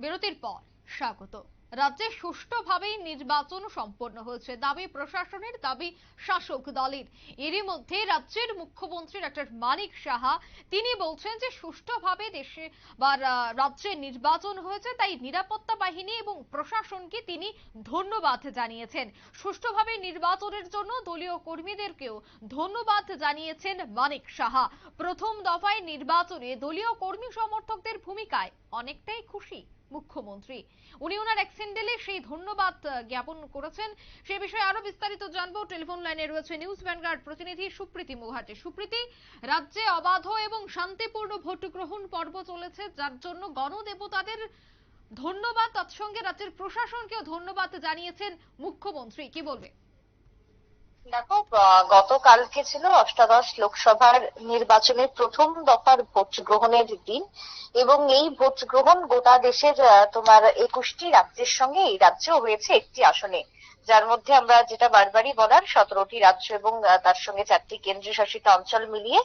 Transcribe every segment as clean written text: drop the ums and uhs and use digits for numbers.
বিরতির পর স্বাগত। রাজ্যে সুষ্ঠুভাবেই নির্বাচন সম্পন্ন হয়েছে দাবি প্রশাসনের, দাবি শাসক দলের। এরই মধ্যে রাজ্যের মুখ্যমন্ত্রী ডক্টর মানিক সাহা তিনি বলছেন যে সুষ্ঠুভাবে দেশে বা রাজ্যে নির্বাচন হয়েছে, তাই নিরাপত্তা বাহিনী এবং প্রশাসনকে তিনি ধন্যবাদ জানিয়েছেন। সুষ্ঠুভাবে নির্বাচনের জন্য দলীয় কর্মীদেরকেও ধন্যবাদ জানিয়েছেন মানিক সাহা। প্রথম দফায় নির্বাচনে দলীয় কর্মী সমর্থকদের ভূমিকায় অনেকটাই খুশি মুখ্যমন্ত্রী। উনি ওনার এক স্যান্ডেলে সেই ধন্যবাদ জ্ঞাপন করেছেন। সে বিষয়ে আরো বিস্তারিত জানবো। টেলিফোন লাইনে রয়েছে নিউজ ভ্যানগার্ড প্রতিনিধি সুপ্রীতি মুখার্জি। সুপ্রীতি, রাজ্যে অবাধ এবং শান্তিপূর্ণ ভোট গ্রহণ পর্ব চলেছে, যার জন্য গণদেবতাদের ধন্যবাদ, তৎসঙ্গে রাজ্যের প্রশাসনকেও ধন্যবাদ জানিয়েছেন মুখ্যমন্ত্রী। কি বলবে? দেখো, গতকালকে ছিল অষ্টাদশ লোকসভার নির্বাচনের প্রথম দফার ভোট গ্রহণের দিন এবং এই ভোট গ্রহণ গোটা দেশের তোমার 21টি রাজ্যের সঙ্গে এই রাজ্যও হয়েছে একটি আসনে, যার মধ্যে আমরা যেটা বারবারই বলার 17টি রাজ্য এবং তার সঙ্গে 4টি কেন্দ্রীয় শাসিত অঞ্চল মিলিয়ে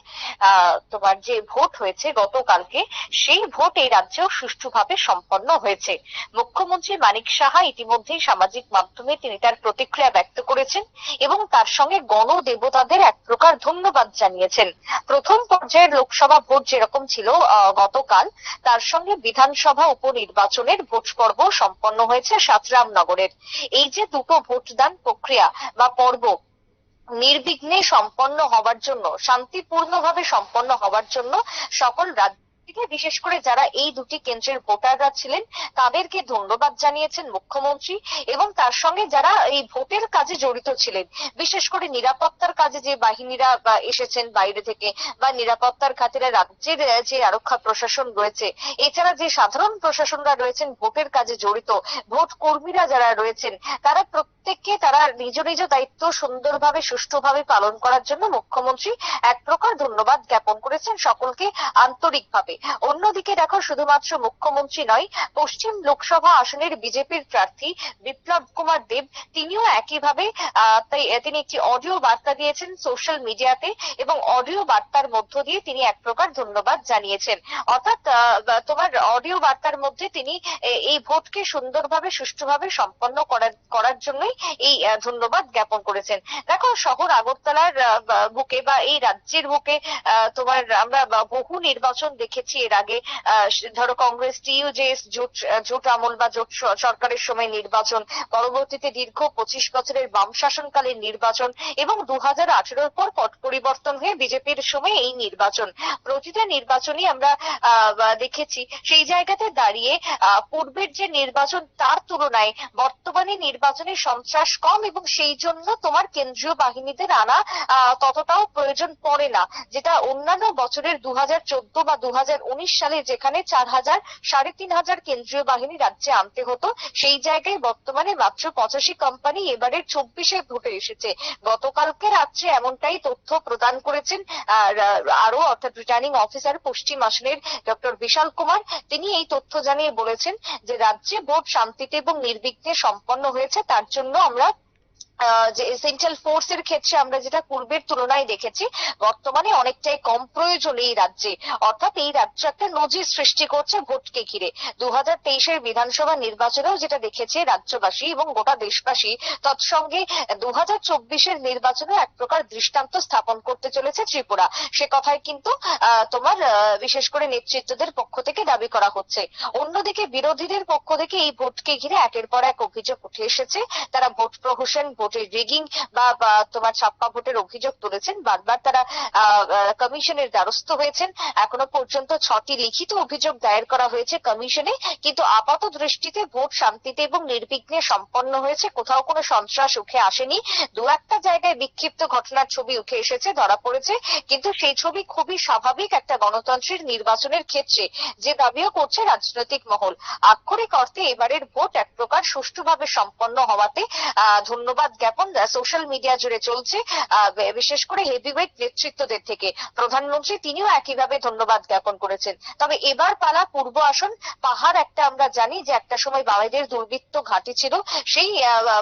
তোমার যে ভোট হয়েছে গতকালকে, সেই ভোট এই রাজ্যেও সুষ্ঠুভাবে সম্পন্ন হয়েছে। মুখ্যমন্ত্রী মানিক সাহা ইতিমধ্যেই সামাজিক মাধ্যমে তিনি তার প্রতিক্রিয়া ব্যক্ত করেছেন এবং তার সঙ্গে গণদেবতাদের এক প্রকার ধন্যবাদ জানিয়েছেন। প্রথম পর্যায়ের লোকসভা ভোট যেরকম ছিল গতকাল, তার সঙ্গে বিধানসভা উপনির্বাচনের ভোট পর্ব সম্পন্ন হয়েছে সাতরামনগরের। এই যে দুটো ভোটদান প্রক্রিয়া বা পর্ব নির্বিঘ্নে সম্পন্ন হওয়ার জন্য, শান্তিপূর্ণভাবে সম্পন্ন হওয়ার জন্য সকল রাজ্য থেকে, বিশেষ করে যারা এই দুটি কেন্দ্রের ভোটাররা ছিলেন, তাদেরকে ধন্যবাদ জানিয়েছেন মুখ্যমন্ত্রী। এবং তার সঙ্গে যারা এই ভোটের কাজে জড়িত ছিলেন, বিশেষ করে নিরাপত্তার কাজে যে বাহিনীরা এসেছেন বাইরে থেকে, বা নিরাপত্তার খাতিরে রাজ্যের যে আরক্ষা প্রশাসন রয়েছে, এছাড়া যে সাধারণ প্রশাসনরা রয়েছেন ভোটের কাজে জড়িত, ভোট কর্মীরা যারা রয়েছেন, তারা প্রত্যেককে তারা নিজ নিজ দায়িত্ব সুন্দরভাবে সুষ্ঠুভাবে পালন করার জন্য মুখ্যমন্ত্রী এক প্রকার ধন্যবাদ জ্ঞাপন করেছেন সকলকে আন্তরিকভাবে। অন্যদিকে দেখো, শুধুমাত্র মুখ্যমন্ত্রী নয়, পশ্চিম লোকসভা আসনের বিজেপির প্রার্থী বিপ্লব কুমার দেব তিনিও একইভাবে তিনি একটি অডিও বার্তা দিয়েছেন সোশ্যাল মিডিয়াতে এবং অডিও বার্তার মধ্য দিয়ে তিনি এক প্রকার ধন্যবাদ জানিয়েছেন। অর্থাৎ তোমার অডিও বার্তার মধ্যে তিনি এই ভোটকে সুন্দরভাবে সুষ্ঠুভাবে সম্পন্ন করার জন্যই এই ধন্যবাদ জ্ঞাপন করেছেন। দেখো, শহর আগরতলার বুকে বা এই রাজ্যের বুকে তোমার আমরা বহু নির্বাচন দেখেছি এর আগে। ধরো কংগ্রেস টিইউজেএস জোট আমল বা জোট সরকারের সময় নির্বাচন, পরবর্তীতে দীর্ঘ 25 বছরের বাম শাসনকালীন নির্বাচন এবং 2018 পর পট পরিবর্তন হয়ে বিজেপির সময় এই নির্বাচন। প্রতিটা নির্বাচনই আমরা দেখেছি। সেই জায়গাতে দাঁড়িয়ে পূর্বের যে নির্বাচন তার তুলনায় বর্তমানে নির্বাচনে সন্ত্রাস কম এবং সেই জন্য তোমার কেন্দ্রীয় বাহিনীদের আনা ততটাও প্রয়োজন পড়ে না, যেটা অন্যান্য বছরের 2014 বা 2019 সালে যেখানে 4000 3,500 কেন্দ্রীয় বাহিনী রাজ্যে আনতে হতো, সেই জায়গায় বর্তমানে মাত্র 85 কোম্পানি এবারের 24-এ ভোটে এসেছে। গতকালকে রাত্রে এমনটাই তথ্য প্রদান করেছেন আরো, অর্থাৎ রিটার্নিং অফিসার পশ্চিম আসনের ডক্টর বিশাল কুমার। তিনি এই তথ্য জানিয়ে বলেছেন যে রাজ্যে ভোট শান্তিতে এবং নির্বিঘ্নে সম্পন্ন হয়েছে। তার জন্য আমরা যে এসেনশিয়াল ফোর্স এর ক্ষেত্রে আমরা যেটা পূর্বের তুলনায় দেখেছি, বর্তমানে অনেকটাই কম প্রয়োজন এই রাজ্যে। অর্থাৎ এই রাজ্য একটা নজির সৃষ্টি করছে ভোটকে ঘিরে। 2023-এর বিধানসভা নির্বাচনেও যেটা দেখেছে রাজ্যবাসী এবং গোটা দেশবাসী, তৎসঙ্গে 2024-এর নির্বাচনে এক প্রকার দৃষ্টান্ত স্থাপন করতে চলেছে ত্রিপুরা। সে কথাই কিন্তু তোমার বিশেষ করে নেতৃত্বদের পক্ষ থেকে দাবি করা হচ্ছে। অন্যদিকে বিরোধীদের পক্ষ থেকে এই ভোটকে ঘিরে একের পর এক অভিযোগ উঠে এসেছে। তারা ভোট প্রহসন, ভোটের রিগিং বা তোমার ছাপ্পা ভোটের অভিযোগ তুলেছেন। বারবার তারা কমিশনের দ্বারস্থ হয়েছেন। এখনো পর্যন্ত 6টি লিখিত অভিযোগ দায়ের করা হয়েছে কমিশনে, কিন্তু আপাত দৃষ্টিতে ভোট শান্তিতে এবং নির্বিঘ্নে সম্পন্ন হয়েছে। কোথাও কোনো সন্ত্রাস উঠে আসেনি। দু একটা জায়গায় বিক্ষিপ্ত ঘটনার ছবি উঠে এসেছে, ধরা পড়েছে, কিন্তু সেই ছবি খুবই স্বাভাবিক একটা গণতন্ত্রের নির্বাচনের ক্ষেত্রে, যে দাবিও করছে রাজনৈতিক মহল। আক্ষরিক অর্থে এবারের ভোট এক প্রকার সুষ্ঠুভাবে সম্পন্ন হওয়াতে ধন্যবাদ জ্ঞাপন সোশ্যাল মিডিয়া জুড়ে চলছে, বিশেষ করে হেভিওয়েট নেতৃত্বদের থেকে। প্রধানমন্ত্রী তিনিও একইভাবে ধন্যবাদ জ্ঞাপন করেছেন। তবে এবার পালা পূর্ব আসন পাহাড়। একটা আমরা জানি যে একটা সময় বামেদের দুর্বৃত্ত ঘাঁটি ছিল, সেই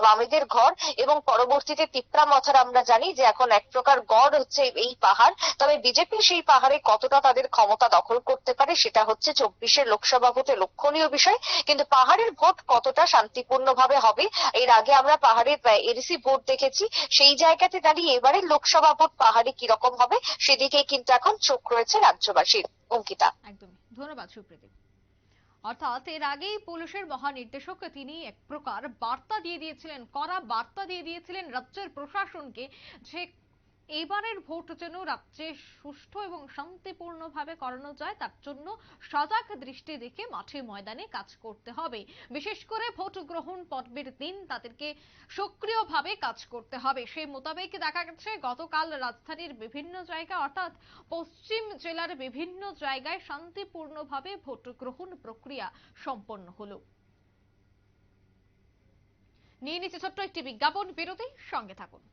বামেদের ঘর, এবং পরবর্তীতে তিপ্রামথার আমরা জানি যে এখন এক প্রকার গড় হচ্ছে এই পাহাড়। তবে বিজেপি সেই পাহাড়ে কতটা তাদের ক্ষমতা দখল করতে পারে সেটা হচ্ছে 24-এর লোকসভা ভোটে লক্ষণীয় বিষয়। কিন্তু পাহাড়ের ভোট কতটা শান্তিপূর্ণভাবে হবে, এর আগে আমরা পাহাড়ের এডিসি ভোট দেখেছি, সেই জায়গাতে দাঁড়িয়ে এবারের লোকসভা ভোট পাহাড়ে কিরকম হবে সেদিকে কিন্তু এখন চোখ রয়েছে রাজ্যবাসীর। অঙ্কিতা। একদমই ধন্যবাদ সুপ্রীতি। অর্থাৎ এর আগেই পুলিশের মহানির্দেশক তিনি এক প্রকার বার্তা দিয়ে দিয়েছিলেন, কড়া বার্তা দিয়ে দিয়েছিলেন রাজ্যের প্রশাসনকে যে এবারের ভোট যেন রাজ্যে সুষ্ঠু এবং শান্তিপূর্ণভাবে করানো যায়, তার জন্য সজাগ দৃষ্টি রেখে মাঠে ময়দানে কাজ করতে হবে। বিশেষ করে ভোট গ্রহণ পর্বের দিন তাদেরকে সক্রিয়ভাবে কাজ করতে হবে। সেই মোতাবেক দেখা গেছে গতকাল রাজধানীর বিভিন্ন জায়গা অর্থাৎ পশ্চিম জেলার বিভিন্ন জায়গায় শান্তিপূর্ণভাবে ভোট গ্রহণ প্রক্রিয়া সম্পন্ন হলো। নিয়ে নিচ্ছে ছোট্ট একটি বিজ্ঞাপন বিরতি, সঙ্গে থাকুন।